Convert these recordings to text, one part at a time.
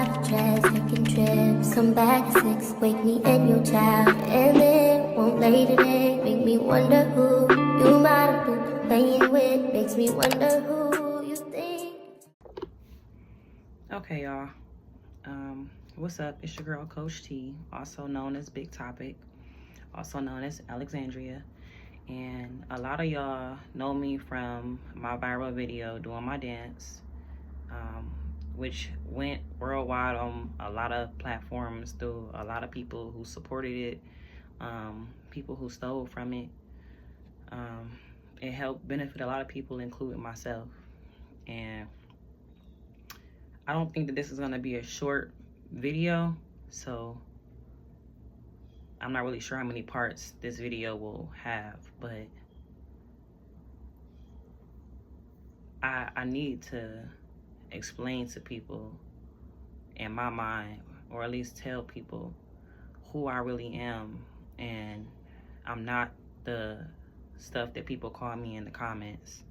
bottle trash, taking trips. Come back at 6, wake me and your child. And then won't lay today, make me wonder who you might have been playing with. Makes me wonder who you think. Okay, y'all. What's up? It's your girl, Coach T, also known as Big Topic, also known as Alexandria. And a lot of y'all know me from my viral video doing my dance, which went worldwide on a lot of platforms through a lot of people who supported it, people who stole from it. It helped benefit a lot of people, including myself. And I don't think that this is going to be a short video, so I'm not really sure how many parts this video will have, but I need to explain to people in my mind, or at least tell people who I really am, and I'm not the stuff that people call me in the comments.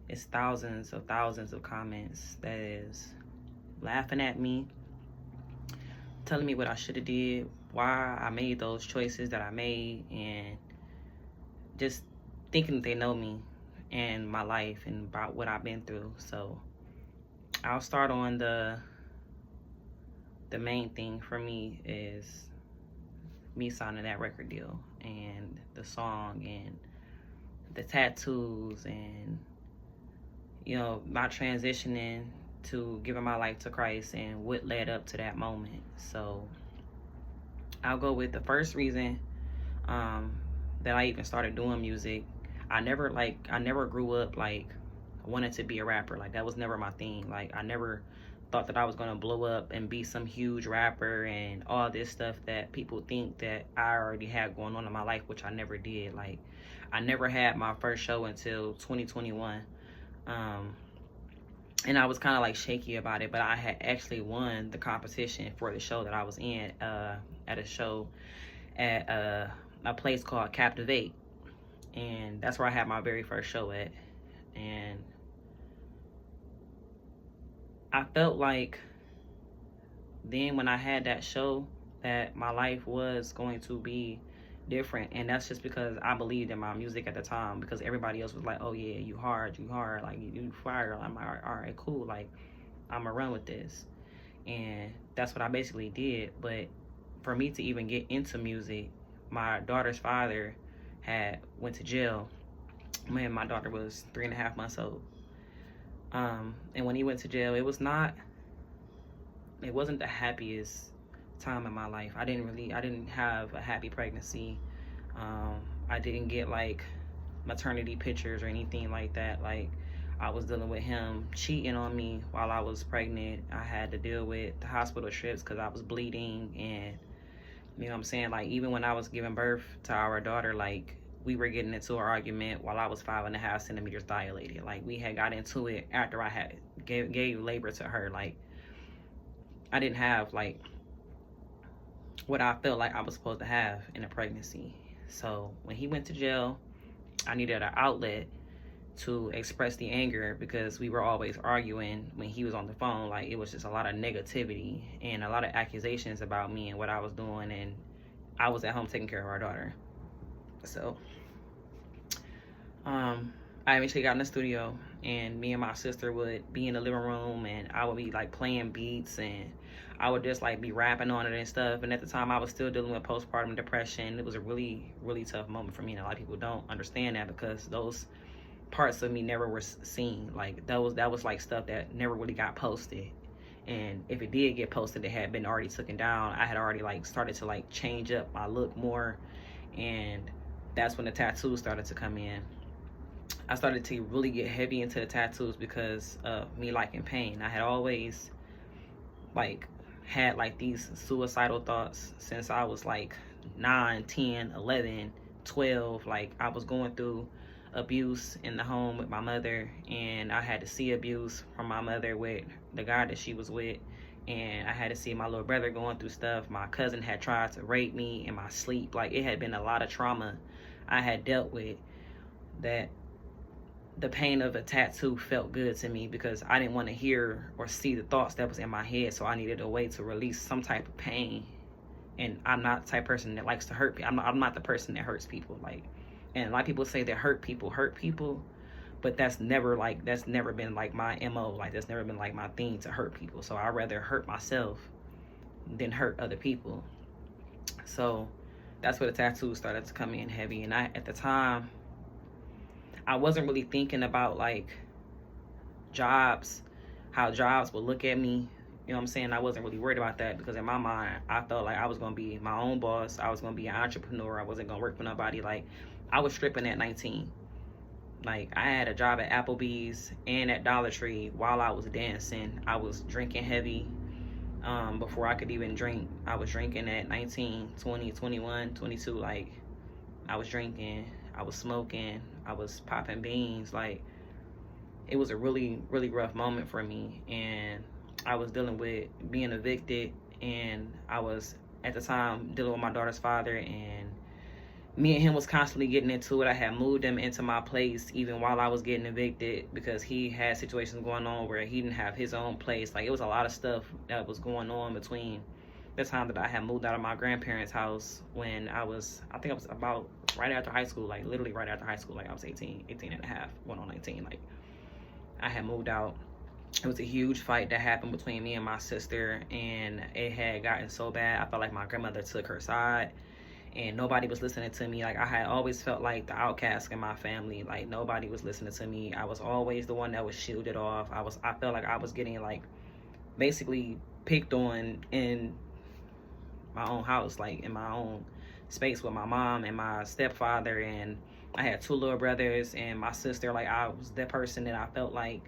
It's thousands of comments that is laughing at me, telling me what I should have did, why I made those choices that I made, and just thinking that they know me and my life and about what I've been through. So I'll start on the main thing for me is me signing that record deal, and the song, and the tattoos, and my transitioning to giving my life to Christ and what led up to that moment. So I'll go with the first reason that I even started doing music. I never grew up like wanted to be a rapper. Like, that was never my thing. Like, I never thought that I was gonna blow up and be some huge rapper and all this stuff that people think that I already had going on in my life, which I never did. Like, I never had my first show until 2021. And I was kind of like shaky about it, but I had actually won the competition for the show that I was in, at a show at a place called Captivate. And that's where I had my very first show at. And I felt like then when I had that show that my life was going to be different. And that's just because I believed in my music at the time, because everybody else was like, oh yeah, you hard, like you fire. I'm like, all right, cool, like I'm gonna run with this. And that's what I basically did. But for me to even get into music, my daughter's father went to jail when my daughter was 3.5 months old. And when he went to jail, it wasn't the happiest time in my life. I didn't have a happy pregnancy. I didn't get like maternity pictures or anything like that. Like, I was dealing with him cheating on me while I was pregnant. I had to deal with the hospital trips because I was bleeding, and you know what I'm saying? Like, even when I was giving birth to our daughter, like, we were getting into an argument while I was 5.5 centimeters dilated. Like, we had got into it after I had gave labor to her. Like, I didn't have like what I felt like I was supposed to have in a pregnancy. So when he went to jail, I needed an outlet to express the anger, because we were always arguing when he was on the phone. Like, it was just a lot of negativity and a lot of accusations about me and what I was doing, and I was at home taking care of our daughter. So I eventually got in the studio, and me and my sister would be in the living room, and I would be like playing beats, and I would just like be rapping on it and stuff. And at the time, I was still dealing with postpartum depression. It was a really, really tough moment for me, and a lot of people don't understand that, because those parts of me never were seen. Like, that was like stuff that never really got posted. And if it did get posted, it had been already taken down. I had already like started to like change up my look more, and that's when the tattoos started to come in. I started to really get heavy into the tattoos because of me liking pain. I had always like had like these suicidal thoughts since I was like 9, 10, 11, 12. Like, I was going through abuse in the home with my mother, and I had to see abuse from my mother with the guy that she was with, and I had to see my little brother going through stuff. My cousin had tried to rape me in my sleep. Like, it had been a lot of trauma I had dealt with that the pain of a tattoo felt good to me because I didn't want to hear or see the thoughts that was in my head. So I needed a way to release some type of pain. And I'm not the type of person that likes to hurt people. I'm not the person that hurts people. Like, and a lot of people say that hurt people, but that's never been like my MO. Like, that's never been like my thing to hurt people. So I'd rather hurt myself than hurt other people. So that's where the tattoos started to come in heavy. And at the time, I wasn't really thinking about like jobs, how jobs would look at me. You know what I'm saying? I wasn't really worried about that because in my mind, I felt like I was going to be my own boss. I was going to be an entrepreneur. I wasn't going to work for nobody. Like, I was stripping at 19. Like, I had a job at Applebee's and at Dollar Tree while I was dancing. I was drinking heavy before I could even drink. I was drinking at 19, 20, 21, 22. Like, I was drinking. I was smoking. I was popping beans. Like, it was a really, really rough moment for me. And I was dealing with being evicted. And I was, at the time, dealing with my daughter's father. And me and him was constantly getting into it. I had moved him into my place even while I was getting evicted because he had situations going on where he didn't have his own place. Like, it was a lot of stuff that was going on between the time that I had moved out of my grandparents' house when I think I was about right after high school, like literally right after high school. Like, I was 18 and a half, going on 19. Like, I had moved out. It was a huge fight that happened between me and my sister, and it had gotten so bad. I felt like my grandmother took her side. And nobody was listening to me. Like, I had always felt like the outcast in my family. Like, nobody was listening to me. I was always the one that was shielded off. I felt like I was getting, like, basically picked on in my own house, like, in my own space with my mom and my stepfather. And I had 2 little brothers and my sister. Like, I was that person that I felt like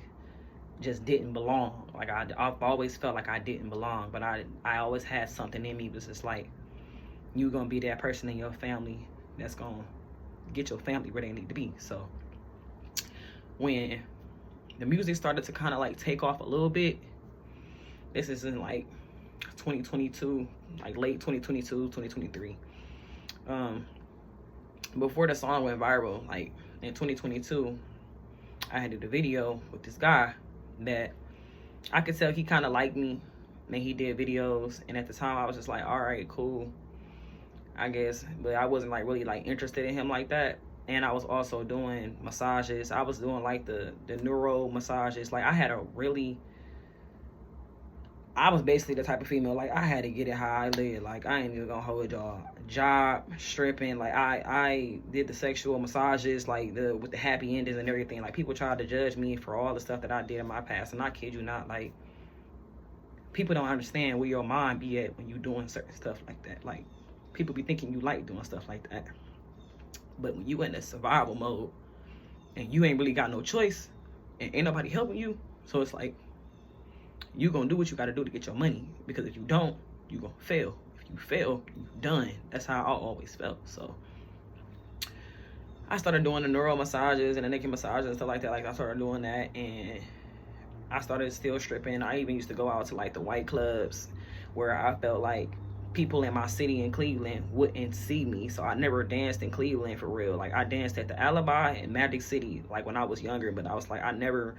just didn't belong. Like, I've always felt like I didn't belong. But I always had something in me. It was just like, you're going to be that person in your family that's going to get your family where they need to be. So when the music started to kind of like take off a little bit, this is in like 2022, like late 2022, 2023. Before the song went viral, like in 2022, I had did a video with this guy that I could tell he kind of liked me, and he did videos. And at the time I was just like, all right, cool, I guess, but I wasn't like really like interested in him like that. And I was also doing massages. I was doing like the neuro massages. Like, I was basically the type of female, like, I had to get it how I live. Like, I ain't even gonna hold y'all. Job, stripping, like, I did the sexual massages, like with the happy endings and everything. Like, people tried to judge me for all the stuff that I did in my past, and I kid you not, like, people don't understand where your mind be at when you doing certain stuff like that. Like, people be thinking you like doing stuff like that, but when you in a survival mode and you ain't really got no choice and ain't nobody helping you, so it's like you gonna do what you gotta do to get your money, because if you don't, you gonna fail. If you fail, you done. That's how I always felt. So I started doing the neuro massages and the naked massages and stuff like that. Like, I started doing that, and I started still stripping. I even used to go out to like the white clubs where I felt like people in my city in Cleveland wouldn't see me. So I never danced in Cleveland for real. Like, I danced at the Alibi and Magic City like when I was younger, but I was like, I never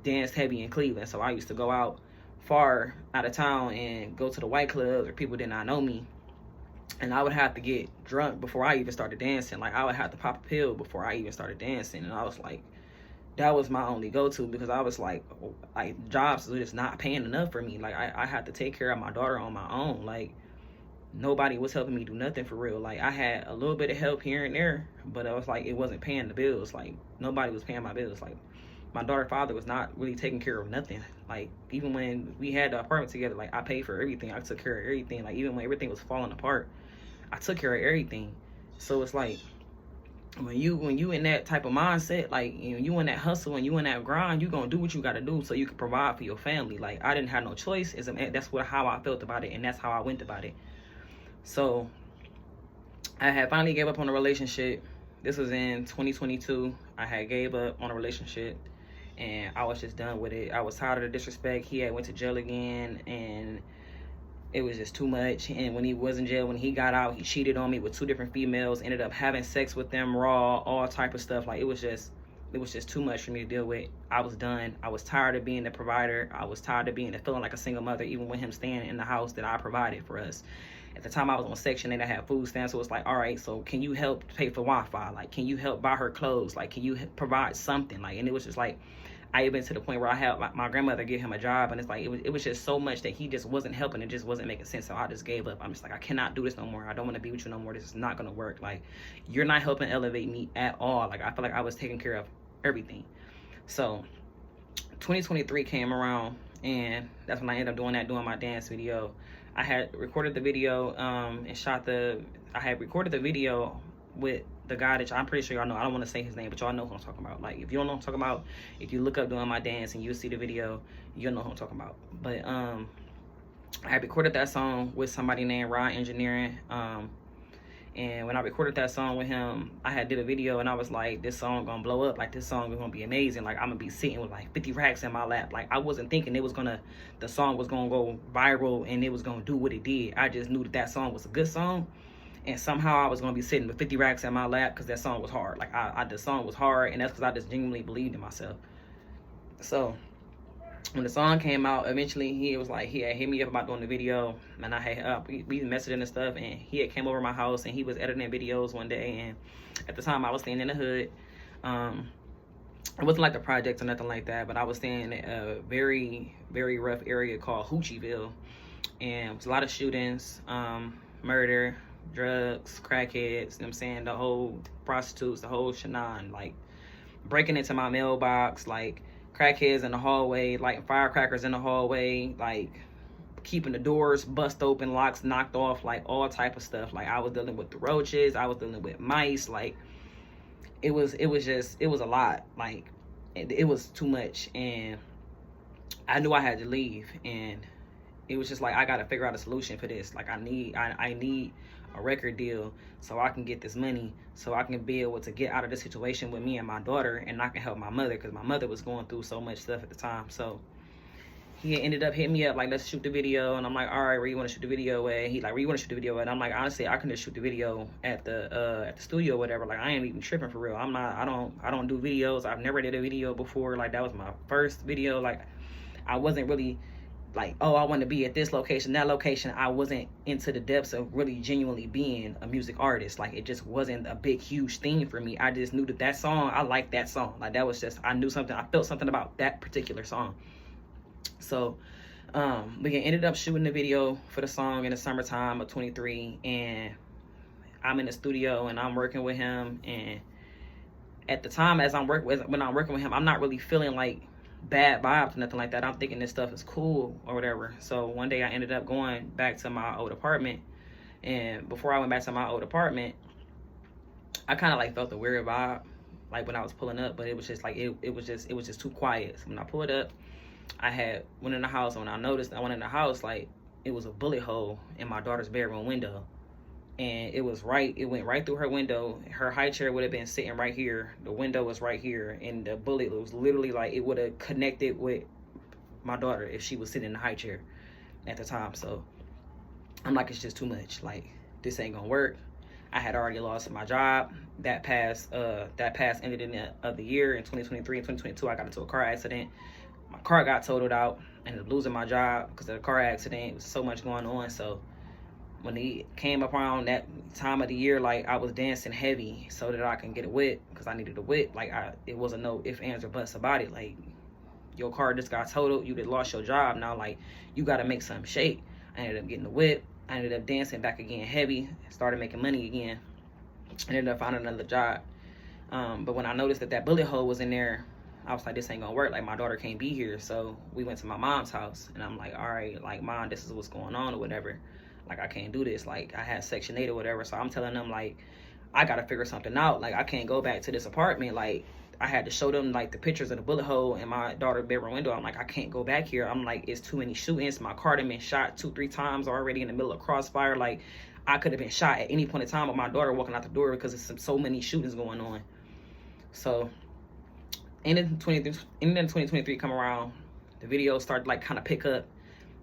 danced heavy in Cleveland. So I used to go out far out of town and go to the white clubs where people did not know me, and I would have to get drunk before I even started dancing. Like, I would have to pop a pill before I even started dancing. And I was like, that was my only go-to, because I was like jobs were just not paying enough for me. Like, I had to take care of my daughter on my own. Like, nobody was helping me do nothing for real. Like, I had a little bit of help here and there, but I was like, it wasn't paying the bills. Like, nobody was paying my bills. Like, my daughter's father was not really taking care of nothing. Like, even when we had the apartment together, like, I paid for everything. I took care of everything. Like, even when everything was falling apart, I took care of everything. So it's like, when you in that type of mindset, like, you in that hustle and you in that grind, you gonna do what you gotta do so you can provide for your family. Like, I didn't have no choice. That's how I felt about it, and that's how I went about it. So I had finally gave up on a relationship. This was in 2022. I had gave up on a relationship, and I was just done with it. I was tired of the disrespect. He had went to jail again, and it was just too much. And when he was in jail, when he got out, he cheated on me with 2 different females, ended up having sex with them raw, all type of stuff. Like, it was just it was just too much for me to deal with. I was done. I was tired of being the provider. I was tired of feeling like a single mother, even with him staying in the house that I provided for us. At the time, I was on Section 8. I had food stamps, so it's like, all right, so can you help pay for Wi-Fi? Like, can you help buy her clothes? Like, can you provide something? Like, and it was just like, I even to the point where I had my grandmother give him a job, and it's like, it was just so much that he just wasn't helping. It just wasn't making sense, so I just gave up. I'm just like, I cannot do this no more. I don't want to be with you no more. This is not going to work. Like, you're not helping elevate me at all. Like, I feel like I was taking care of everything. So 2023 came around, and that's when I ended up doing my dance video. I had recorded the video and I had recorded the video with the guy that I'm pretty sure y'all know. I don't want to say his name, but y'all know who I'm talking about. Like, if you don't know what I'm talking about, if you look up Doing My Dance and you'll see the video, you'll know who I'm talking about. But I had recorded that song with somebody named Ryan Engineering. And when I recorded that song with him, I had did a video, and I was like, this song gonna blow up. Like, this song is gonna be amazing. Like, I'm gonna be sitting with like 50 racks in my lap. Like, I wasn't thinking the song was gonna go viral and it was gonna do what it did. I just knew that song was a good song, and somehow I was gonna be sitting with 50 racks in my lap because that song was hard. Like, the song was hard, and that's because I just genuinely believed in myself. So when the song came out, eventually he had hit me up about doing the video, and I had we messaging and stuff, and he had came over my house, and he was editing videos one day. And at the time, I was staying in the hood. It wasn't like the project or nothing like that, but I was staying in a very, very rough area called Hoochieville, and it was a lot of shootings, murder, drugs, crackheads, you know what I'm saying, the whole prostitutes, the whole shenan, like breaking into my mailbox, like crackheads in the hallway, like firecrackers in the hallway, like keeping the doors bust open, locks knocked off, like all type of stuff. Like, I was dealing with the roaches, I was dealing with mice. Like, it was a lot. Like, it was too much, and I knew I had to leave, and it was just like, I gotta figure out a solution for this. Like, I need a record deal so I can get this money, so I can be able to get out of this situation with me and my daughter, and I can help my mother, because my mother was going through so much stuff at the time. So he ended up hitting me up like, let's shoot the video. And I'm like, all right, where you want to shoot the video at? He like, where you want to shoot the video at? And I'm like, honestly, I can just shoot the video at the studio or whatever. Like, I ain't even tripping for real. I don't do videos. I've never did a video before. Like, that was my first video. Like, I wasn't really like, oh, I want to be at this location, that location. I wasn't into the depths of really genuinely being a music artist. Like, it just wasn't a big, huge thing for me. I just knew that song, I liked that song. Like, that was just, I knew something, I felt something about that particular song. So we ended up shooting the video for the song in the summertime of 23, and I'm in the studio and I'm working with him. And at the time, when I'm working with him, I'm not really feeling like bad vibes or nothing like that. I'm thinking this stuff is cool or whatever. So one day I ended up going back to my old apartment, and before I went back to my old apartment, I kind of like felt a weird vibe, like when I was pulling up, but it was just like it was just too quiet. So when I pulled up, I went in the house, and when I noticed I went in the house, like, it was a bullet hole in my daughter's bedroom window, and it went right through her window. Her high chair would have been sitting right here, the window was right here, and the bullet was literally like, it would have connected with my daughter if she was sitting in the high chair at the time. So I'm like, it's just too much. Like, this ain't gonna work. I had already lost my job. That past ended of the year in 2023 and 2022. I got into a car accident. My car got totaled out. I ended up losing my job because of the car accident. It was so much going on. So when he came up around that time of the year, like, I was dancing heavy so that I can get a whip, because I needed a whip. Like, it wasn't no ifs, ands, or buts about it. Like, your car just got totaled. You just lost your job. Now, like, you got to make something shake. I ended up getting a whip. I ended up dancing back again heavy. Started making money again. I ended up finding another job. But when I noticed that bullet hole was in there, I was like, this ain't gonna work. Like, my daughter can't be here. So we went to my mom's house, and I'm like, all right, like, Mom, this is what's going on or whatever. Like, I can't do this. Like, I had Section 8 or whatever. So I'm telling them, like, I gotta figure something out. Like, I can't go back to this apartment. Like, I had to show them, like, the pictures of the bullet hole in my daughter's bedroom window. I'm like, I can't go back here. I'm like, it's too many shootings. My car done been shot 2-3 times already in the middle of crossfire. Like, I could have been shot at any point in time with my daughter walking out the door, because there's so many shootings going on. So in 2023 come around, the video started like kind of pick up.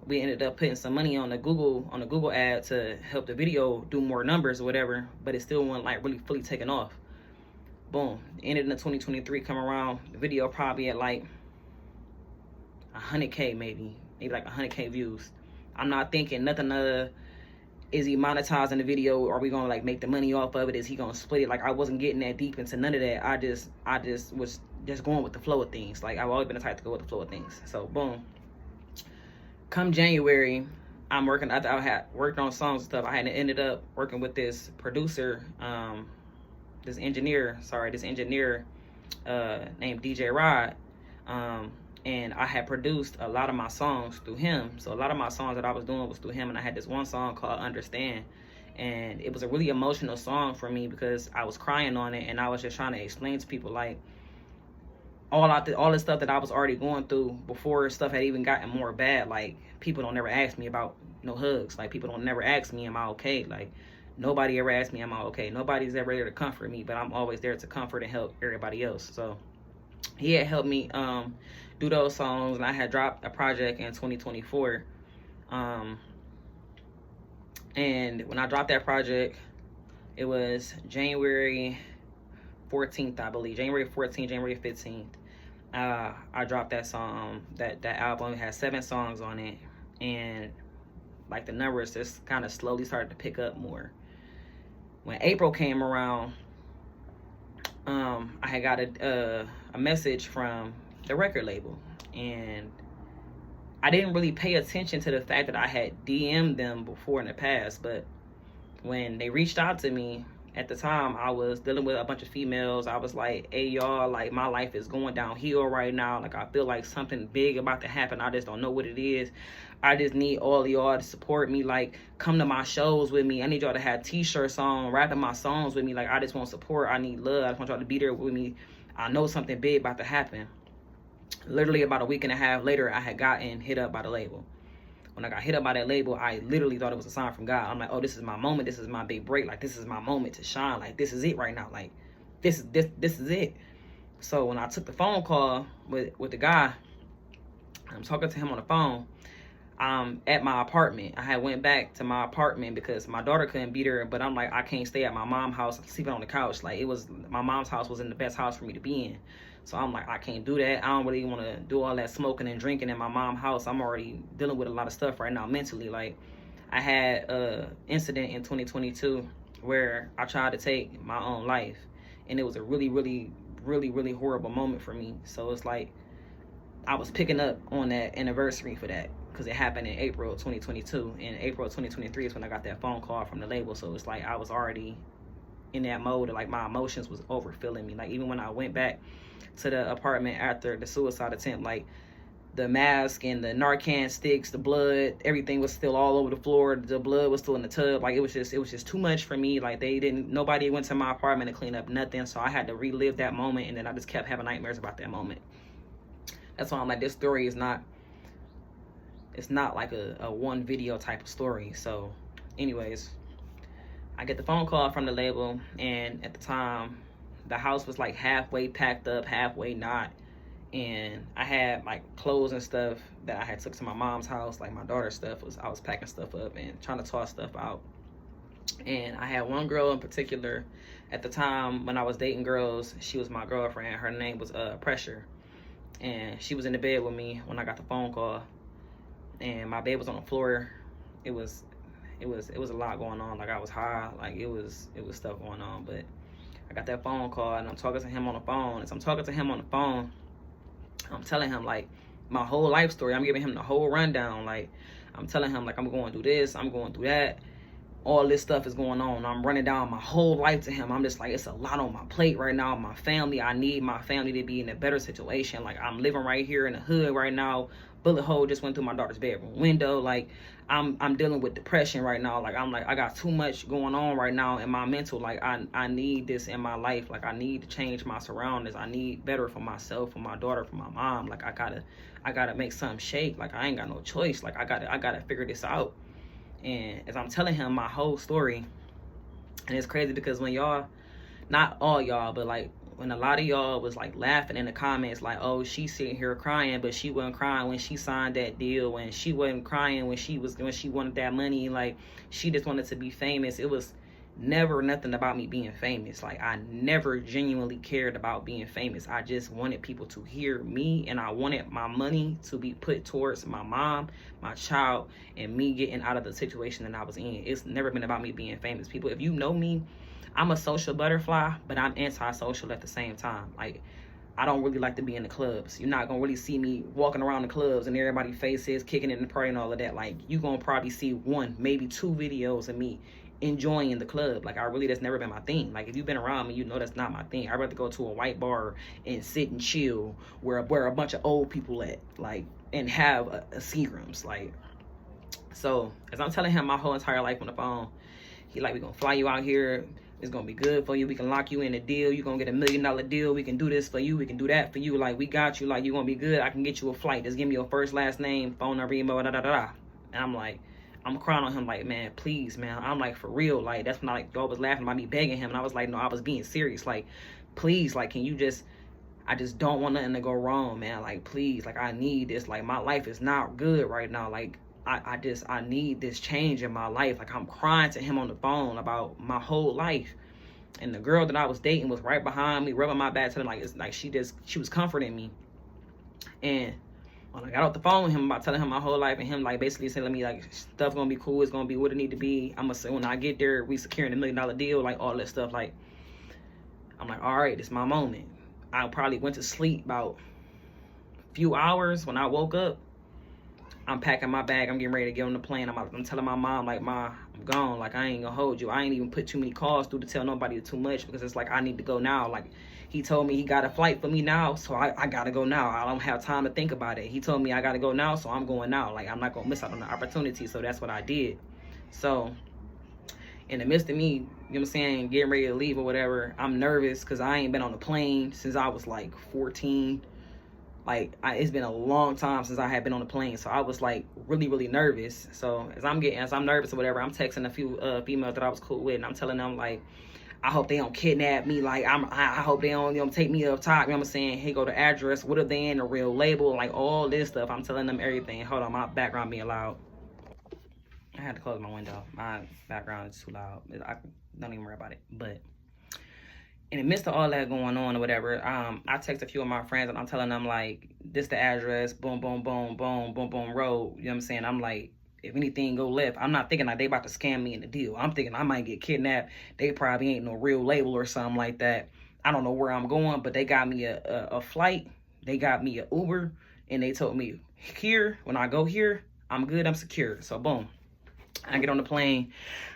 We ended up putting some money on the Google ad to help the video do more numbers or whatever, but it still wasn't like really fully taken off. Boom, ended in the 2023 come around. The video probably at like 100K, maybe like 100K views. I'm not thinking nothing other. Is he monetizing the video? Are we gonna like make the money off of it? Is he gonna split it? Like, I wasn't getting that deep into none of that. I just was just going with the flow of things. Like, I've always been the type to go with the flow of things. So boom, come January, I'm working. After I had worked on songs and stuff, I had ended up working with this producer, this engineer named DJ Rod. And I had produced a lot of my songs through him. So a lot of my songs that I was doing was through him. And I had this one song called Understand. And it was a really emotional song for me because I was crying on it. And I was just trying to explain to people, like, all the stuff that I was already going through before stuff had even gotten more bad. Like, people don't never ask me about no hugs. Like, people don't never ask me, am I okay? Like, nobody ever asked me, am I okay? Nobody's ever there to comfort me, but I'm always there to comfort and help everybody else. So he had helped me do those songs, and I had dropped a project in 2024. And when I dropped that project, it was January 14th, I believe. January 14th, January 15th. I dropped that song, that album. It had 7 songs on it, and like the numbers just kind of slowly started to pick up more. When April came around, I had got a message from the record label, and I didn't really pay attention to the fact that I had DM'd them before in the past. But when they reached out to me, at the time I was dealing with a bunch of females. I was like, hey y'all, like, my life is going downhill right now. Like, I feel like something big about to happen. I just don't know what it is. I just need all of y'all to support me. Like, come to my shows with me. I need y'all to have t-shirts on, rapping my songs with me. Like, I just want support. I need love. I just want y'all to be there with me. I know something big about to happen. Literally about a week and a half later, I had gotten hit up by the label. When I got hit up by that label, I literally thought it was a sign from God. I'm like, oh, this is my moment. This is my big break. Like, this is my moment to shine. Like, this is it right now. Like, this is it. So when I took the phone call with the guy, I'm talking to him on the phone. At my apartment. I had went back to my apartment because my daughter couldn't be there, but I'm like, I can't stay at my mom's house sleeping on the couch. Like, my mom's house wasn't the best house for me to be in. So I'm like, I can't do that. I don't really want to do all that smoking and drinking in my mom's house. I'm already dealing with a lot of stuff right now mentally. Like, I had a incident in 2022 where I tried to take my own life, and it was a really, really, really, really horrible moment for me. So it's like I was picking up on that anniversary for that, because it happened in April 2022. In April 2023 is when I got that phone call from the label. So it's like I was already in that mode of, like, my emotions was overfilling me. Like, even when I went back to the apartment after the suicide attempt, like, the mask and the Narcan sticks, the blood, everything was still all over the floor. The blood was still in the tub. Like, it was just too much for me. Like, nobody went to my apartment to clean up nothing. So I had to relive that moment, and then I just kept having nightmares about that moment. That's why I'm like, this story is not, it's not like a one video type of story. So anyways, I get the phone call from the label, and at the time the house was like halfway packed up, halfway not. And I had like clothes and stuff that I had took to my mom's house, like my daughter's stuff. I was packing stuff up and trying to toss stuff out. And I had one girl in particular at the time when I was dating girls. She was my girlfriend. Her name was Pressure. And she was in the bed with me when I got the phone call. And my bed was on the floor. It was a lot going on. Like, I was high. Like, it was stuff going on. But I got that phone call, and I'm talking to him on the phone. As I'm talking to him on the phone, I'm telling him, like, my whole life story. I'm giving him the whole rundown. Like, I'm telling him, like, I'm going through this, I'm going through that. All this stuff is going on. I'm running down my whole life to him. I'm just like, it's a lot on my plate right now. My family, I need my family to be in a better situation. Like, I'm living right here in the hood right now. Bullet hole just went through my daughter's bedroom window. Like, I'm dealing with depression right now. Like, I'm like, I got too much going on right now in my mental. Like, I need this in my life. Like, I need to change my surroundings. I need better for myself, for my daughter, for my mom. Like, I gotta make something shake. Like, I ain't got no choice. Like, I gotta figure this out. And as I'm telling him my whole story, and it's crazy because when y'all, not all y'all, but like when a lot of y'all was like laughing in the comments, like, oh, she's sitting here crying, but she wasn't crying when she signed that deal, and she wasn't crying when she wanted that money, like, she just wanted to be famous. It was never nothing about me being famous. Like, I never genuinely cared about being famous. I just wanted people to hear me, and I wanted my money to be put towards my mom, my child, and me getting out of the situation that I was in. It's never been about me being famous. People, if you know me, I'm a social butterfly, but I'm antisocial at the same time. Like, I don't really like to be in the clubs. You're not gonna really see me walking around the clubs and everybody's faces kicking in the party and all of that. Like, you gonna probably see 1, maybe 2 videos of me enjoying the club. Like, that's never been my thing. Like, if you've been around me, you know that's not my thing. I'd rather go to a white bar and sit and chill where a bunch of old people at, like, and have a Seagrams. Like, so as I'm telling him my whole entire life on the phone, he like, we gonna fly you out here. It's gonna be good for you. We can lock you in a deal. You're gonna get $1 million deal. We can do this for you. We can do that for you. Like, we got you. Like, you're gonna be good. I can get you a flight. Just give me your first, last name, phone number, email, da da da da. And I'm like, I'm crying on him, like, man, please, man. I'm like, for real. Like, that's when y'all was laughing about me begging him. And I was like, no, I was being serious. Like, please, like, can you I just don't want nothing to go wrong, man. Like, please, like, I need this. Like, my life is not good right now. Like, I need this change in my life. Like, I'm crying to him on the phone about my whole life. And the girl that I was dating was right behind me, rubbing my back, telling, like, it's like she was comforting me. And when I got off the phone with him about telling him my whole life, and him, like, basically telling me, like, stuff gonna be cool, it's gonna be what it need to be. I'm gonna say, when I get there, we securing $1 million deal, like, all that stuff. Like, I'm like, all right, this is my moment. I probably went to sleep about a few hours. When I woke up, I'm packing my bag. I'm getting ready to get on the plane. I'm telling my mom, like, Ma, I'm gone. Like, I ain't gonna hold you. I ain't even put too many calls through to tell nobody too much, because it's like, I need to go now. Like, he told me he got a flight for me now, so I gotta go now. I don't have time to think about it. He told me I gotta go now, so I'm going now. Like, I'm not gonna miss out on the opportunity, so that's what I did. So, in the midst of me, you know what I'm saying, getting ready to leave or whatever, I'm nervous because I ain't been on a plane since I was like 14. Like, it's been a long time since I had been on a plane, so I was like really, really nervous. So as I'm nervous or whatever, I'm texting a few females that I was cool with, and I'm telling them, like, I hope they don't kidnap me. Like, I hope they don't, you know, take me up top. You know what I'm saying? Hey, go to address. What if they in a real label? Like, all this stuff. I'm telling them everything. Hold on, my background being loud. I had to close my window. My background is too loud. I don't even worry about it. But in the midst of all that going on or whatever, I text a few of my friends, and I'm telling them, like, this the address, boom, boom, boom, boom, boom, boom, road. You know what I'm saying? I'm like, if anything go left, I'm not thinking like they about to scam me in the deal. I'm thinking I might get kidnapped. They probably ain't no real label or something like that. I don't know where I'm going, but they got me a flight. They got me an Uber, and they told me, here, when I go here, I'm good, I'm secure. So boom, I get on the plane.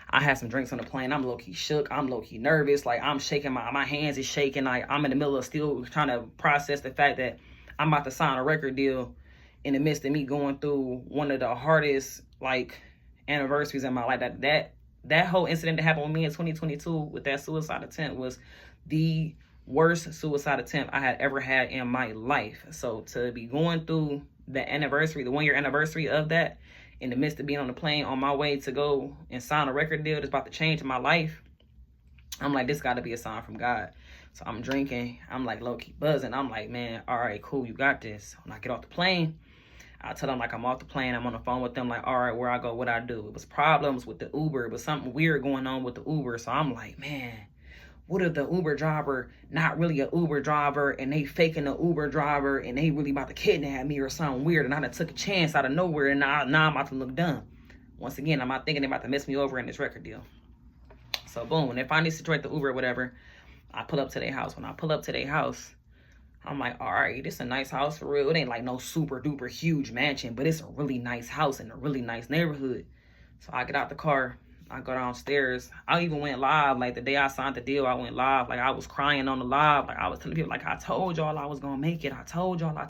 I had some drinks on the plane. I'm low-key shook. I'm low-key nervous. Like, I'm shaking. My hands is shaking. Like, I'm in the middle of still trying to process the fact that I'm about to sign a record deal in the midst of me going through one of the hardest, like, anniversaries in my life. That whole incident that happened with me in 2022 with that suicide attempt was the worst suicide attempt I had ever had in my life. So to be going through the anniversary, the 1-year anniversary of that, in the midst of being on the plane on my way to go and sign a record deal that's about to change my life, I'm like, this got to be a sign from God. So I'm drinking. I'm like low-key buzzing. I'm like, man, all right, cool, you got this. When I get off the plane, I tell them, like, I'm off the plane. I'm on the phone with them, like, all right, where I go, what I do. It was problems with the Uber. It was something weird going on with the Uber. So I'm like, man, what if the Uber driver not really an Uber driver, and they faking the Uber driver, and they really about to kidnap me or something weird, and I done took a chance out of nowhere, and now I'm about to look dumb. Once again, I'm not thinking they about to mess me over in this record deal. So boom, when they finally situate the Uber or whatever, I pull up to their house. When I pull up to their house, I'm like, all right, this is a nice house for real. It ain't like no super duper huge mansion, but it's a really nice house in a really nice neighborhood. So I get out the car. I go downstairs. I even went live. Like, the day I signed the deal, I went live. Like, I was crying on the live. Like, I was telling people, like, I told y'all I was going to make it. I told y'all I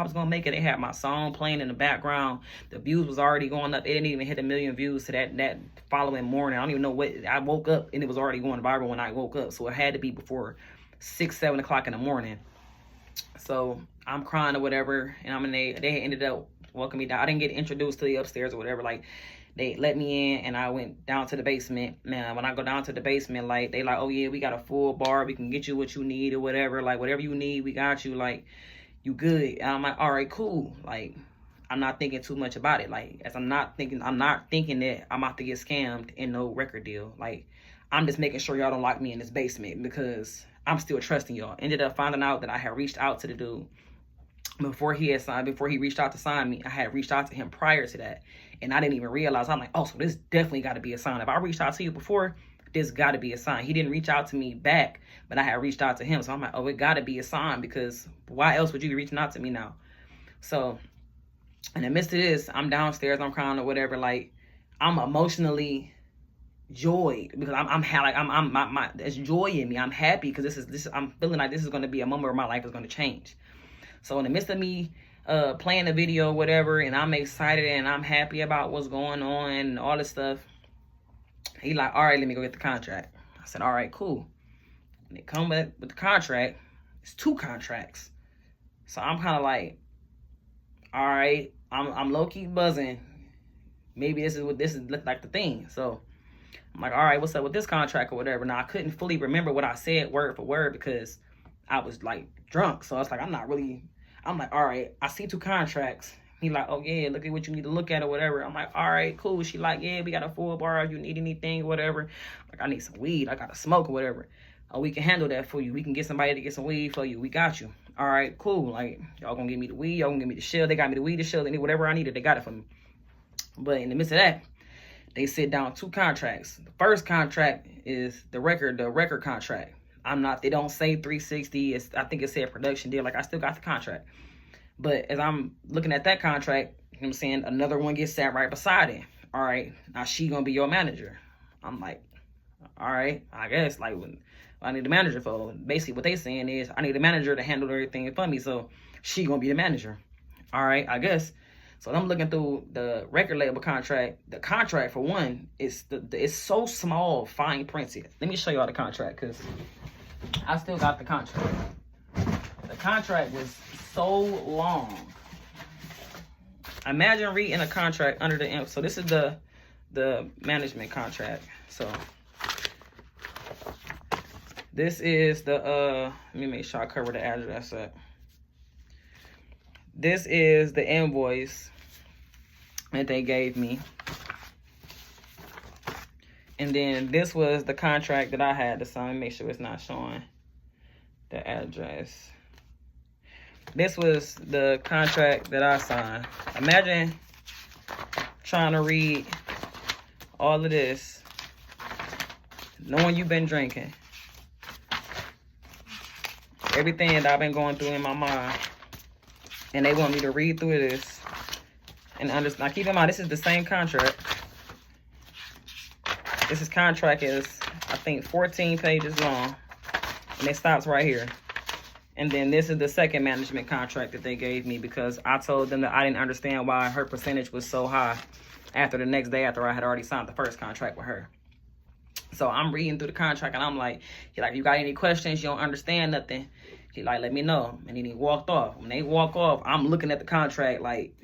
was going to make it. They had my song playing in the background. The views was already going up. It didn't even hit 1 million views to that following morning. I don't even know what. I woke up, and it was already going viral when I woke up. So it had to be before 6, 7 o'clock in the morning. So I'm crying or whatever, and they ended up walking me down. I didn't get introduced to the upstairs or whatever. Like, they let me in, and I went down to the basement. Man, when I go down to the basement, like, they like, oh yeah, we got a full bar. We can get you what you need or whatever. Like, whatever you need, we got you. Like, you good. And I'm like, all right, cool. Like, I'm not thinking too much about it. Like, as I'm not thinking that I'm about to get scammed in no record deal. Like, I'm just making sure y'all don't lock me in this basement because I'm still trusting y'all. Ended up finding out that I had reached out to the dude before he reached out to sign me. I had reached out to him prior to that, and I didn't even realize. I'm like, oh, so this definitely got to be a sign. If I reached out to you before, this got to be a sign. He didn't reach out to me back, but I had reached out to him. So I'm like, oh, it got to be a sign, because why else would you be reaching out to me now? So in the midst of this, I'm downstairs, I'm crying or whatever. Like, I'm emotionally joyed because there's joy in me. I'm happy because I'm feeling like this is going to be a moment where my life is going to change. So in the midst of me playing the video, whatever, and I'm excited and I'm happy about what's going on and all this stuff, he like, all right, let me go get the contract. I said, all right, cool. And they come back with the contract. It's 2 contracts. So I'm kind of like, all right, I'm low-key buzzing. Maybe this is like the thing. So I'm like, all right, what's up with this contract or whatever. Now, I couldn't fully remember what I said word for word because I was like drunk. So I was like, I'm like, all right, I see 2 contracts. He like, oh yeah, look at what you need to look at or whatever. I'm like, all right, cool. She like, yeah, we got a full bar. You need anything or whatever. Like, I need some weed. I got to smoke or whatever. Oh, we can handle that for you. We can get somebody to get some weed for you. We got you. All right, cool. Like, y'all gonna give me the weed. Y'all gonna give me the shell. They got me the weed, the shell. They need whatever I needed. They got it for me. But in the midst of that, they sit down 2 contracts. The first contract is the record contract. They don't say 360. I think it said production deal. Like, I still got the contract. But as I'm looking at that contract, you know what I'm saying, another one gets sat right beside it. All right, now she gonna be your manager. I'm like, all right, I guess, like, when I need the manager for. Basically, what they saying is I need a manager to handle everything for me, so she gonna be the manager. All right, I guess. So I'm looking through the record label contract. The contract, for one, it's so small, fine printed. Let me show y'all the contract, because I still got the contract. The contract was so long. Imagine reading a contract under the so this is the management contract. So this is the let me make sure I cover the address up. This is the invoice that they gave me. And then this was the contract that I had to sign. Make sure it's not showing the address. This was the contract that I signed. Imagine trying to read all of this, knowing you've been drinking. Everything that I've been going through in my mind. And they want me to read through this and understand. Now, keep in mind, this is the same contract. This contract is, I think, 14 pages long. And it stops right here. And then this is the second management contract that they gave me, because I told them that I didn't understand why her percentage was so high after the next day after I had already signed the first contract with her. So I'm reading through the contract and I'm like, you got any questions? You don't understand nothing? He like, let me know. And then he walked off. When they walk off, I'm looking at the contract like,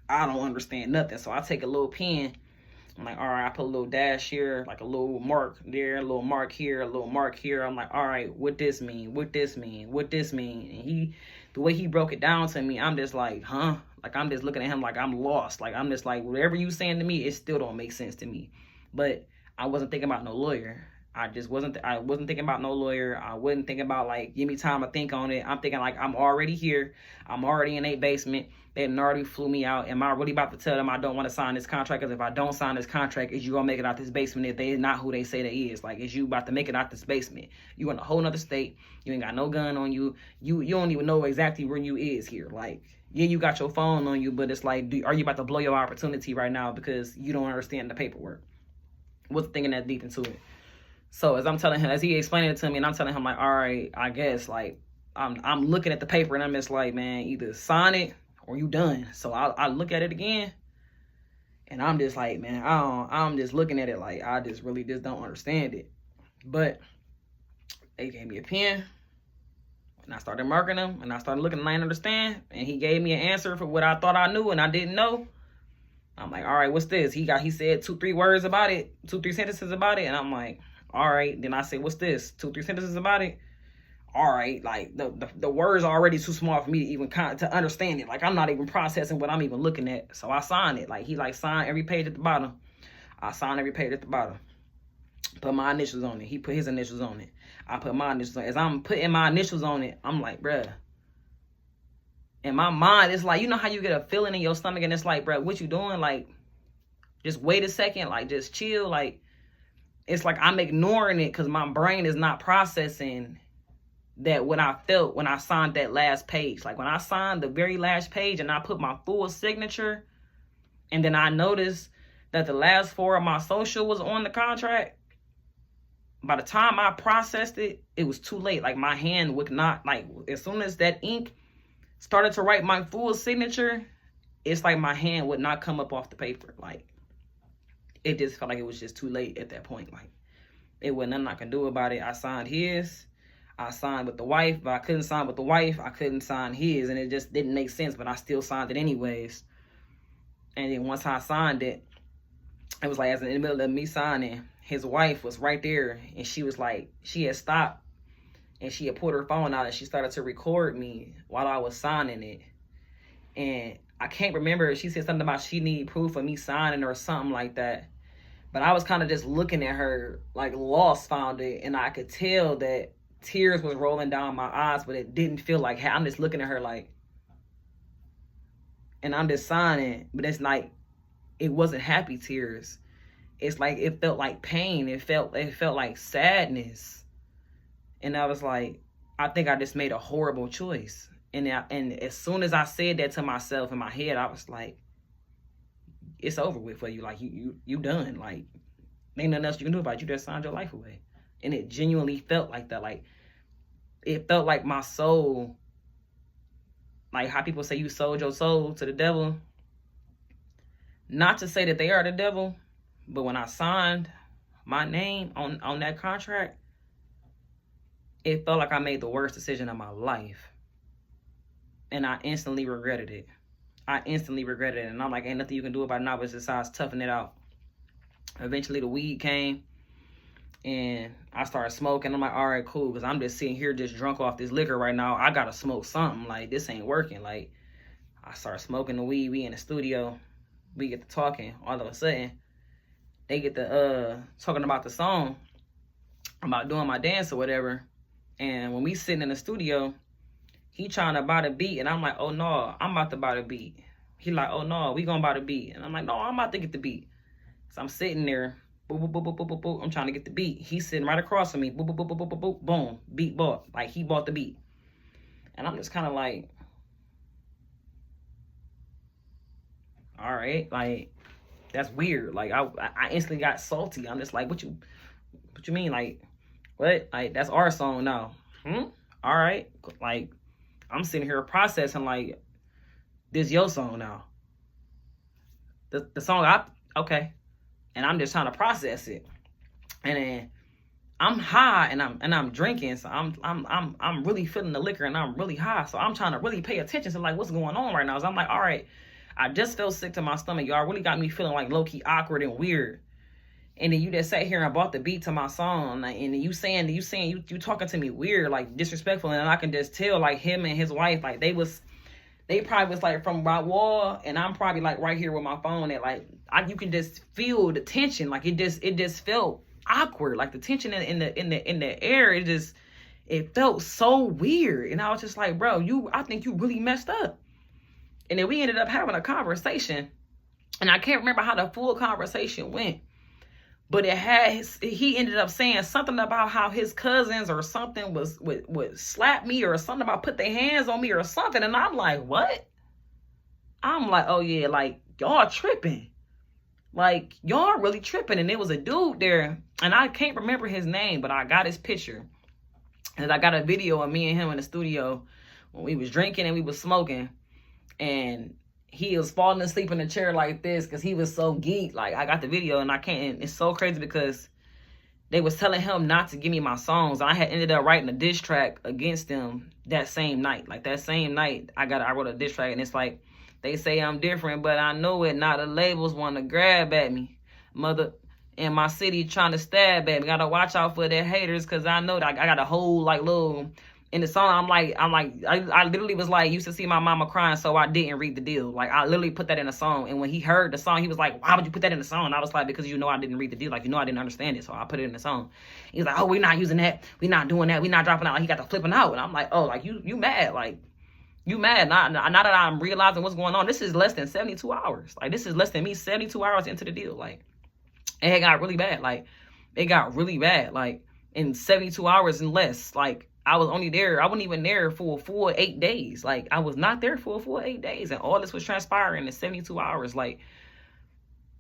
I don't understand nothing. So I take a little pen. I'm like, all right, I put a little dash here, like a little mark there, a little mark here, a little mark here. I'm like, all right, what this mean? What this mean? What this mean? And the way he broke it down to me, I'm just like, huh? Like, I'm just looking at him like I'm lost. Like, I'm just like, whatever you saying to me, it still don't make sense to me. But I wasn't thinking about no lawyer. I wasn't thinking about no lawyer. I wasn't thinking about, like, give me time to think on it. I'm thinking, like, I'm already here. I'm already in a basement. They already flew me out. Am I really about to tell them I don't want to sign this contract? Because if I don't sign this contract, is you going to make it out this basement if they not who they say they is? Like, is you about to make it out this basement? You in a whole nother state. You ain't got no gun on you. You don't even know exactly where you is here. Like, yeah, you got your phone on you, but it's like, are you about to blow your opportunity right now because you don't understand the paperwork? Wasn't thinking that deep into it. So as I'm telling him, as he explaining it to me, and I'm telling him, like, all right, I guess, like, I'm looking at the paper and I'm just like, man, either sign it or you done. So I look at it again and I'm just like, man, I'm just looking at it like, I just really just don't understand it. But they gave me a pen and I started marking them and I started looking and I didn't understand. And he gave me an answer for what I thought I knew and I didn't know. I'm like, all right, what's this? He said 2-3 words about it, 2-3 sentences about it. And I'm like, all right. Then I said, what's this? 2-3 sentences about it. all right, like the words are already too small for me to even to understand it. Like I'm not even processing what I'm even looking at. So I signed it. Like he like signed every page at the bottom. I signed every page at the bottom. Put my initials on it. He put his initials on it. I put my initials on it. As I'm putting my initials on it, I'm like, bruh. In my mind, it's like, you know how you get a feeling in your stomach and it's like, bruh, what you doing? Like, just wait a second. Like, just chill. Like, it's like I'm ignoring it because my brain is not processing that what I felt when I signed that last page. Like when I signed the very last page and I put my full signature, and then I noticed that the last 4 of my social was on the contract. By the time I processed it, it was too late. Like my hand would not, like as soon as that ink started to write my full signature, it's like my hand would not come up off the paper. Like it just felt like it was just too late at that point. Like it wasn't nothing I can do about it. I signed his. I signed with the wife, but I couldn't sign with the wife. I couldn't sign his, and it just didn't make sense, but I still signed it anyways. And then once I signed it, it was like as in the middle of me signing, his wife was right there, and she was like, she had stopped, and she had pulled her phone out, and she started to record me while I was signing it. And I can't remember, she said something about she need proof of me signing or something like that. But I was kind of just looking at her like lost found it, and I could tell that tears was rolling down my eyes, but it didn't feel like, hey, I'm just looking at her like, and I'm just signing, but it's like, it wasn't happy tears. It's like, it felt like pain. It felt like sadness. And I was like, I think I just made a horrible choice. And as soon as I said that to myself in my head, I was like, it's over with for you. Like you done. Like ain't nothing else you can do about it. You just signed your life away. And it genuinely felt like that. Like it felt like my soul, like how people say you sold your soul to the devil. Not to say that they are the devil, but when I signed my name on that contract, it felt like I made the worst decision of my life. And I instantly regretted it. I instantly regretted it. And I'm like, ain't nothing you can do about it now but besides toughen it out. Eventually the weed came and I started smoking. I'm like, all right, cool. Because I'm just sitting here just drunk off this liquor right now. I got to smoke something. Like, this ain't working. Like, I started smoking the weed. We in the studio. We get to talking. All of a sudden, they get to talking about the song, about doing my dance or whatever. And when we sitting in the studio, he trying to buy the beat. And I'm like, oh, no, I'm about to buy the beat. He like, oh, no, we going to buy the beat. And I'm like, no, I'm about to get the beat. So I'm sitting there. Boop, boop, boop, boop, boop, boop, boop. I'm trying to get the beat. He's sitting right across from me. Boop, boop, boop, boop, boop, boop, boop. Boom. Beat bought. Like, he bought the beat. And I'm just kind of like, all right. Like, that's weird. Like, I instantly got salty. I'm just like, what you mean? Like, what? Like, that's our song now. All right. Like, I'm sitting here processing, like, this your song now. The song, okay. And I'm just trying to process it. And then I'm high and I'm drinking. So I'm really feeling the liquor and I'm really high. So I'm trying to really pay attention to like what's going on right now. So I'm like, all right, I just felt sick to my stomach. Y'all really got me feeling like low-key awkward and weird. And then you just sat here and bought the beat to my song. Like, and you saying you talking to me weird, like disrespectful. And I can just tell like him and his wife, like they probably was like from my wall, and I'm probably like right here with my phone. At like you can just feel the tension. Like it just felt awkward. Like the tension in the air. It felt so weird. And I was just like, bro, I think you really messed up. And then we ended up having a conversation, and I can't remember how the full conversation went. But he ended up saying something about how his cousins or something would slap me or something about put their hands on me or something. And I'm like, what? I'm like, oh yeah, like y'all tripping. Like y'all really tripping. And there was a dude there and I can't remember his name, but I got his picture. And I got a video of me and him in the studio when we was drinking and we was smoking. And he was falling asleep in a chair like this because he was so geeked. Like, I got the video and I can't. And it's so crazy because they was telling him not to give me my songs. I had ended up writing a diss track against them that same night. Like, that same night, I wrote a diss track. And it's like, they say I'm different, but I know it. Now the labels want to grab at me. Mother in my city trying to stab at me. Gotta watch out for their haters because I know that I got a whole, like, little In the song, I literally was like, used to see my mama crying, so I didn't read the deal. Like, I literally put that in a song. And when he heard the song, he was like, why would you put that in the song? And I was like, because you know I didn't read the deal. Like, you know I didn't understand it, so I put it in the song. He was like, oh, we're not using that. We're not doing that. We're not dropping out. Like, he got the flipping out. And I'm like, oh, like, you mad. Like, you mad. Now that I'm realizing what's going on, this is less than 72 hours. Like, this is less than me 72 hours into the deal. Like, and it got really bad. Like, it got really bad. Like, in 72 hours and less. Like, I was only there. I wasn't even there for a full 8 days. Like, I was not there for a full 8 days. And all this was transpiring in 72 hours. Like,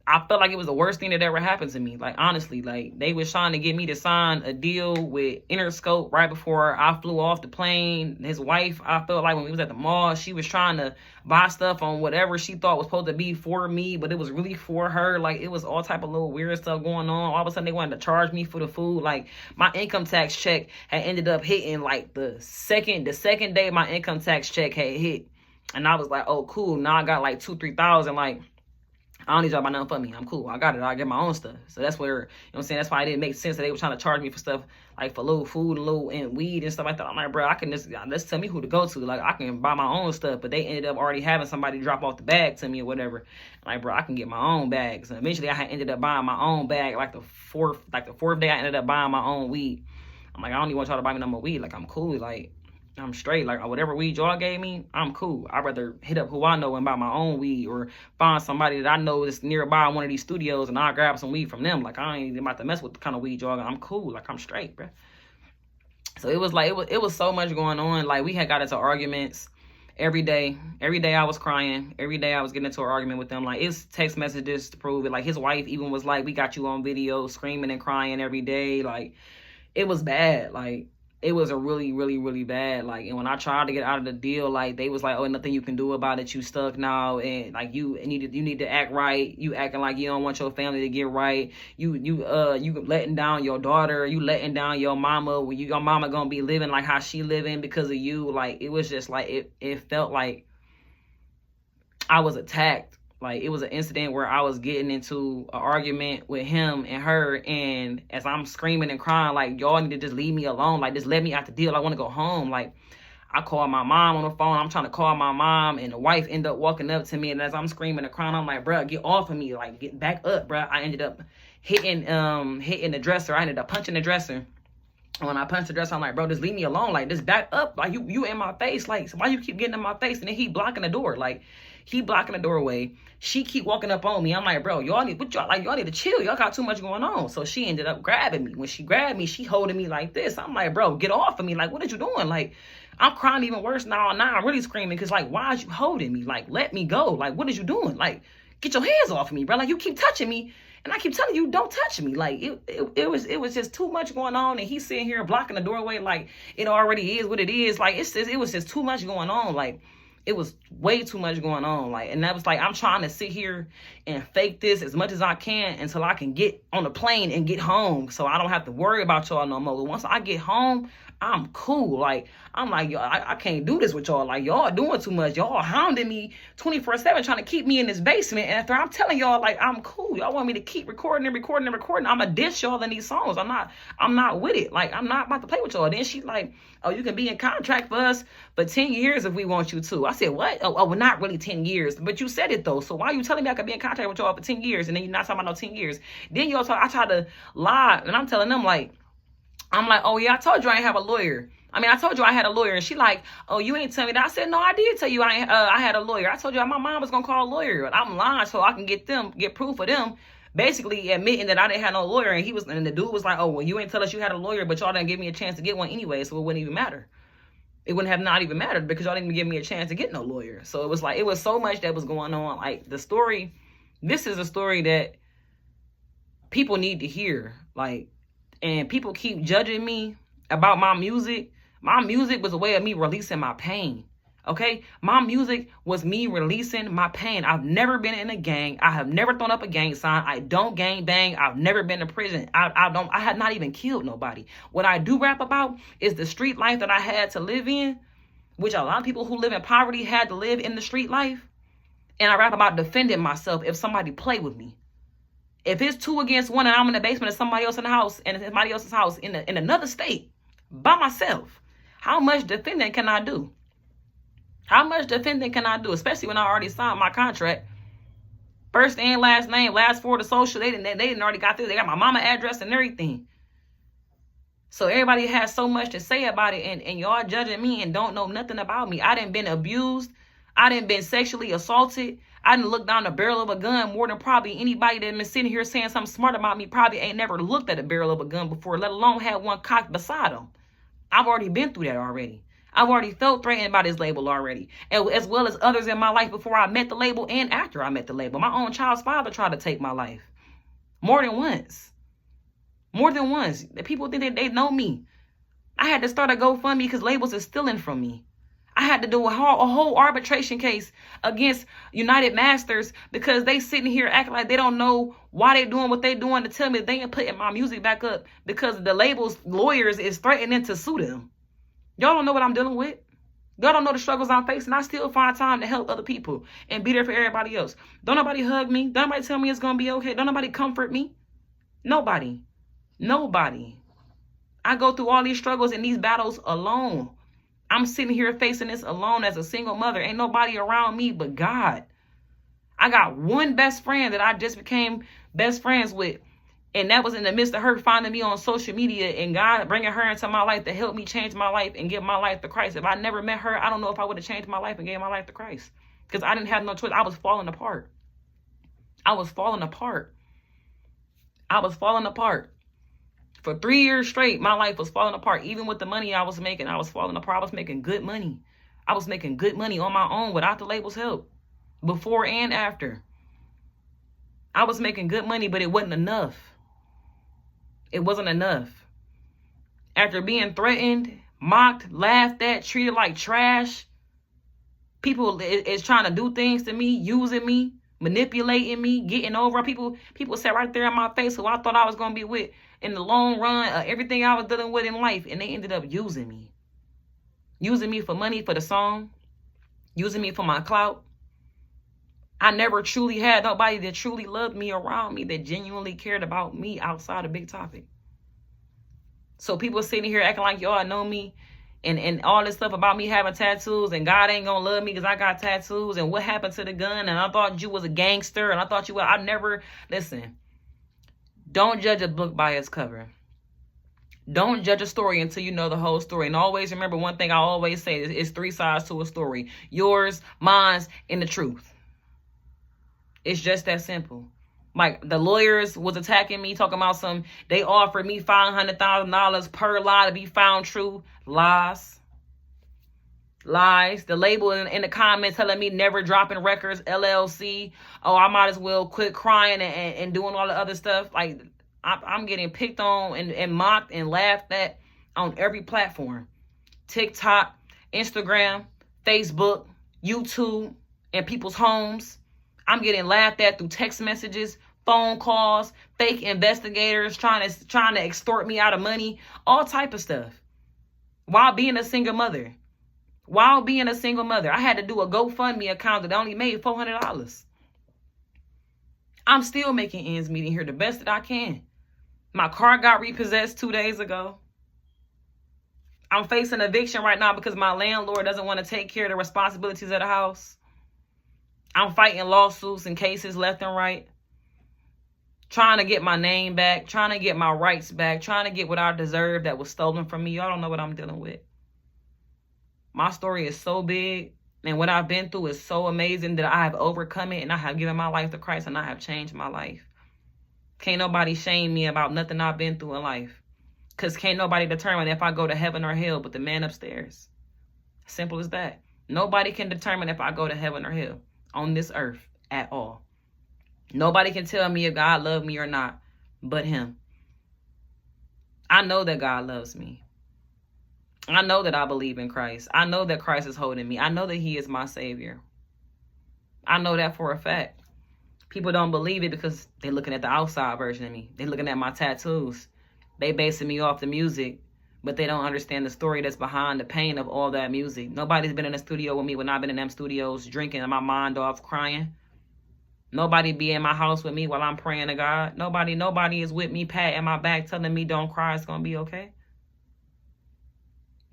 I felt like it was the worst thing that ever happened to me. Like, honestly, like, they was trying to get me to sign a deal with Interscope right before I flew off the plane. His wife, I felt like when we was at the mall, she was trying to buy stuff on whatever she thought was supposed to be for me, but it was really for her. Like, it was all type of little weird stuff going on. All of a sudden, they wanted to charge me for the food. Like, my income tax check had ended up hitting, like, the second day my income tax check had hit. And I was like, oh, cool. Now I got, like, 2,000-3,000, like, I don't need y'all buy nothing for me. I'm cool. I got it. I get my own stuff. So that's where, you know what I'm saying? That's why it didn't make sense that they were trying to charge me for stuff like for little food and weed and stuff like that. I'm like, bro, I can just tell me who to go to. Like, I can buy my own stuff. But they ended up already having somebody drop off the bag to me or whatever. I'm like, bro, I can get my own bags. And eventually I had ended up buying my own bag. Like the fourth day I ended up buying my own weed. I'm like, I don't even want y'all to buy me no more weed. Like, I'm cool. Like, I'm straight. Like, whatever weed y'all gave me, I'm cool. I'd rather hit up who I know and buy my own weed, or find somebody that I know that's nearby one of these studios and I'll grab some weed from them. Like, I ain't even about to mess with the kind of weed y'all got. I'm cool. Like, I'm straight, bro. So it was like, it was so much going on. Like, we had got into arguments every day. Every day I was crying. Every day I was getting into an argument with them. Like, it's text messages to prove it. Like, his wife even was like, we got you on video screaming and crying every day. Like, it was bad. Like, it was a really, really, really bad. Like, and when I tried to get out of the deal, like, they was like, oh, nothing you can do about it. You stuck now. And like, you need to act right. You acting like you don't want your family to get right. You letting down your daughter. You letting down your mama. Your mama gonna be living like how she living because of you. Like, it was just like, it felt like I was attacked. Like, it was an incident where I was getting into an argument with him and her, and as I'm screaming and crying, like, y'all need to just leave me alone. Like, just let me out the deal. I want to go home. Like, I called my mom on the phone. I'm trying to call my mom, and the wife ended up walking up to me, and as I'm screaming and crying, I'm like, bro, get off of me. Like, get back up, bro. I ended up hitting the dresser. I ended up punching the dresser. When I punched the dresser, I'm like, bro, just leave me alone. Like, just back up. Like, you in my face. Like, why you keep getting in my face? And then he blocking the door. Like, he blocking the doorway. She keep walking up on me. I'm like, bro, y'all need to chill. Y'all got too much going on. So she ended up grabbing me. When she grabbed me, she holding me like this. I'm like, bro, get off of me. Like, what are you doing? Like, I'm crying even worse now. Now I'm really screaming because, like, why is you holding me? Like, let me go. Like, what is you doing? Like, get your hands off of me, bro. Like, you keep touching me. And I keep telling you, don't touch me. Like, it was just too much going on. And he's sitting here blocking the doorway like it already is what it is. Like, it was just too much going on. Like, it was way too much going on. Like, and that was like, I'm trying to sit here and fake this as much as I can until I can get on the plane and get home, so I don't have to worry about y'all no more. Once I get home, I'm cool. Like, I'm like, y'all, I can't do this with y'all. Like, y'all doing too much. Y'all hounding me 24/7 trying to keep me in this basement. And after I'm telling y'all, like, I'm cool. Y'all want me to keep recording. I'm a dish y'all in these songs. I'm not with it. Like, I'm not about to play with y'all. Then she's like, oh, you can be in contract for us for 10 years if we want you to. I said, what? Oh, well, not really 10 years. But you said it, though. So why are you telling me I could be in contract with y'all for 10 years and then you're not talking about no 10 years? Then y'all talk, I try to lie, and I'm telling them, like, I'm like, oh, yeah, I told you I ain't have a lawyer. I told you I had a lawyer. And she like, oh, you ain't tell me that. I said, no, I did tell you I had a lawyer. I told you my mom was going to call a lawyer. But I'm lying so I can get proof of them basically admitting that I didn't have no lawyer. And the dude was like, oh, well, you ain't tell us you had a lawyer, but y'all didn't give me a chance to get one anyway, so it wouldn't even matter. It wouldn't have not even mattered because y'all didn't even give me a chance to get no lawyer. So it was like, it was so much that was going on. Like, the story, this is a story that people need to hear. Like, and people keep judging me about my music. My music was a way of me releasing my pain. Okay? My music was me releasing my pain. I've never been in a gang. I have never thrown up a gang sign. I don't gang bang. I've never been to prison. I had not even killed nobody. What I do rap about is the street life that I had to live in, which a lot of people who live in poverty had to live in the street life. And I rap about defending myself if somebody play with me. If it's 2 against 1 and I'm in the basement of somebody else in the house and somebody else's house in another state by myself, How much defending can I do? How much defending can I do? Especially when I already signed my contract. First and last name, last four of the social. They didn't already got through. They got my mama address and everything. So everybody has so much to say about it, and y'all judging me and don't know nothing about me. I done been abused. I done been sexually assaulted. I done looked down the barrel of a gun more than probably anybody that been sitting here saying something smart about me probably ain't never looked at a barrel of a gun before, let alone had one cocked beside them. I've already been through that already. I've already felt threatened by this label already, as well as others in my life before I met the label and after I met the label. My own child's father tried to take my life more than once. More than once. People think they know me. I had to start a GoFundMe because labels is stealing from me. I had to do a whole arbitration case against United Masters because they sitting here acting like they don't know why they doing what they doing to tell me they ain't putting my music back up because the label's lawyers is threatening to sue them. Y'all don't know what I'm dealing with. Y'all don't know the struggles I'm facing. I still find time to help other people and be there for everybody else. Don't nobody hug me. Don't nobody tell me it's going to be okay. Don't nobody comfort me. Nobody. Nobody. I go through all these struggles and these battles alone. I'm sitting here facing this alone as a single mother. Ain't nobody around me but God. I got one best friend that I just became best friends with. And that was in the midst of her finding me on social media and God bringing her into my life to help me change my life and give my life to Christ. If I never met her, I don't know if I would have changed my life and gave my life to Christ. Because I didn't have no choice. I was falling apart. I was falling apart. I was falling apart. For 3 years straight, my life was falling apart. Even with the money I was making, I was falling apart. I was making good money. I was making good money on my own without the label's help. Before and after. I was making good money, but it wasn't enough. It wasn't enough. After being threatened, mocked, laughed at, treated like trash, people is trying to do things to me, using me, manipulating me, getting over. People sat right there in my face who I thought I was going to be with in the long run, everything I was dealing with in life, and they ended up using me. Using me for money for the song, using me for my clout. I never truly had nobody that truly loved me around me, that genuinely cared about me outside of Big Topic. So people sitting here acting like y'all know me and all this stuff about me having tattoos and God ain't gonna love me because I got tattoos and what happened to the gun and I thought you was a gangster and I thought you were, I never, listen, don't judge a book by its cover. Don't judge a story until you know the whole story. And always remember one thing I always say, is 3 sides to a story. Yours, mine, and the truth. It's just that simple. Like the lawyers was attacking me, talking about they offered me $500,000 per lie to be found true. Lies. Lies. The label in the comments telling me never dropping records, LLC. Oh, I might as well quit crying and doing all the other stuff. Like I'm getting picked on and mocked and laughed at on every platform. TikTok, Instagram, Facebook, YouTube, and people's homes. I'm getting laughed at through text messages, phone calls, fake investigators trying to extort me out of money, all type of stuff. While being a single mother. I had to do a GoFundMe account that only made $400. I'm still making ends meet in here the best that I can. My car got repossessed 2 days ago. I'm facing eviction right now because my landlord doesn't want to take care of the responsibilities of the house. I'm fighting lawsuits and cases left and right. Trying to get my name back. Trying to get my rights back. Trying to get what I deserve that was stolen from me. Y'all don't know what I'm dealing with. My story is so big. And what I've been through is so amazing that I have overcome it. And I have given my life to Christ. And I have changed my life. Can't nobody shame me about nothing I've been through in life. Because can't nobody determine if I go to heaven or hell but the man upstairs. Simple as that. Nobody can determine if I go to heaven or hell on this earth at all. Nobody can tell me if God loves me or not but him. I know that God loves me. I know that I believe in Christ. I know that Christ is holding me. I know that he is my savior. I know that for a fact. People don't believe it because they're looking at the outside version of me. They're looking at my tattoos. They basing me off the music, but they don't understand the story that's behind the pain of all that music. Nobody's been in the studio with me when I've been in them studios drinking my mind off, crying. Nobody be in my house with me while I'm praying to God. Nobody is with me patting my back telling me don't cry, it's going to be okay.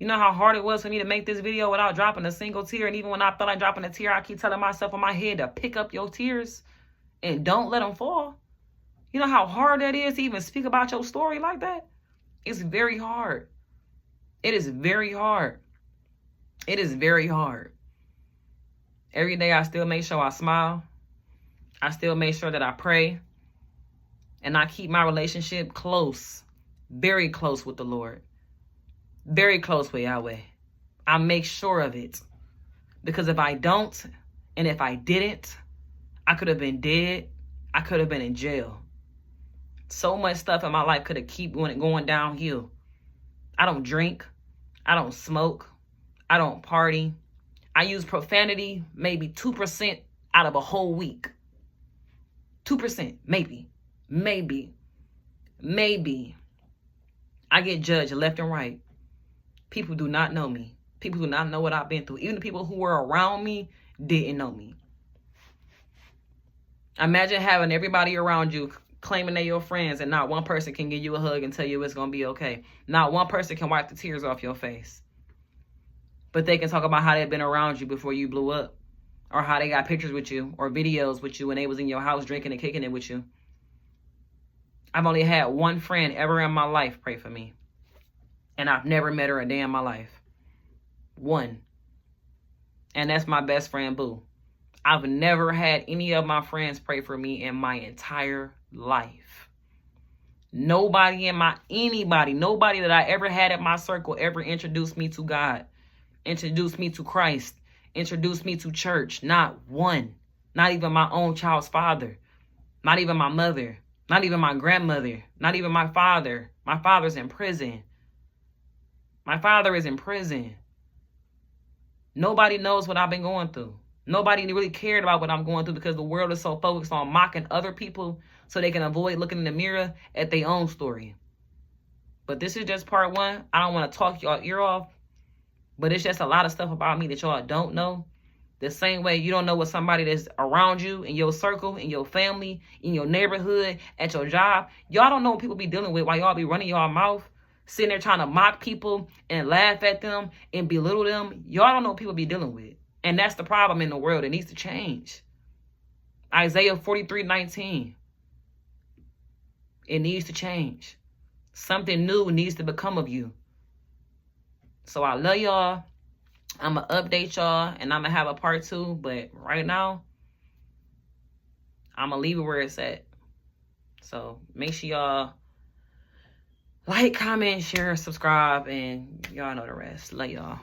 You know how hard it was for me to make this video without dropping a single tear? And even when I feel like dropping a tear, I keep telling myself in my head to pick up your tears and don't let them fall. You know how hard that is to even speak about your story like that? It's very hard. It is very hard. It is very hard. Every day I still make sure I smile. I still make sure that I pray. And I keep my relationship close, very close with the Lord. Very close with Yahweh. I make sure of it. Because if I don't, and if I didn't, I could have been dead. I could have been in jail. So much stuff in my life could have kept going downhill. I don't drink. I don't smoke. I don't party. I use profanity maybe 2% out of a whole week. 2%, maybe. Maybe. I get judged left and right. People do not know me. People do not know what I've been through. Even the people who were around me didn't know me. Imagine having everybody around you claiming they're your friends and not one person can give you a hug and tell you it's going to be okay. Not one person can wipe the tears off your face. But they can talk about how they've been around you before you blew up. Or how they got pictures with you or videos with you when they was in your house drinking and kicking it with you. I've only had one friend ever in my life pray for me. And I've never met her a day in my life. One. And that's my best friend, Boo. I've never had any of my friends pray for me in my entire life. Nobody that I ever had in my circle ever introduced me to God, introduced me to Christ, introduced me to church. Not one. Not even my own child's father. Not even my mother. Not even my grandmother. Not even my father. My father's in prison. My father is in prison. Nobody knows what I've been going through. Nobody really cared about what I'm going through because the world is so focused on mocking other people so they can avoid looking in the mirror at their own story. But this is just part one. I don't want to talk y'all ear off, but it's just a lot of stuff about me that y'all don't know. The same way you don't know what somebody that's around you, in your circle, in your family, in your neighborhood, at your job. Y'all don't know what people be dealing with while y'all be running y'all mouth, sitting there trying to mock people and laugh at them and belittle them. Y'all don't know what people be dealing with. And that's the problem in the world. It needs to change. Isaiah 43:19. It needs to change. Something new needs to become of you. So I love y'all. I'm going to update y'all and I'm going to have a part 2. But right now, I'm going to leave it where it's at. So make sure y'all like, comment, share, subscribe, and y'all know the rest. Love y'all.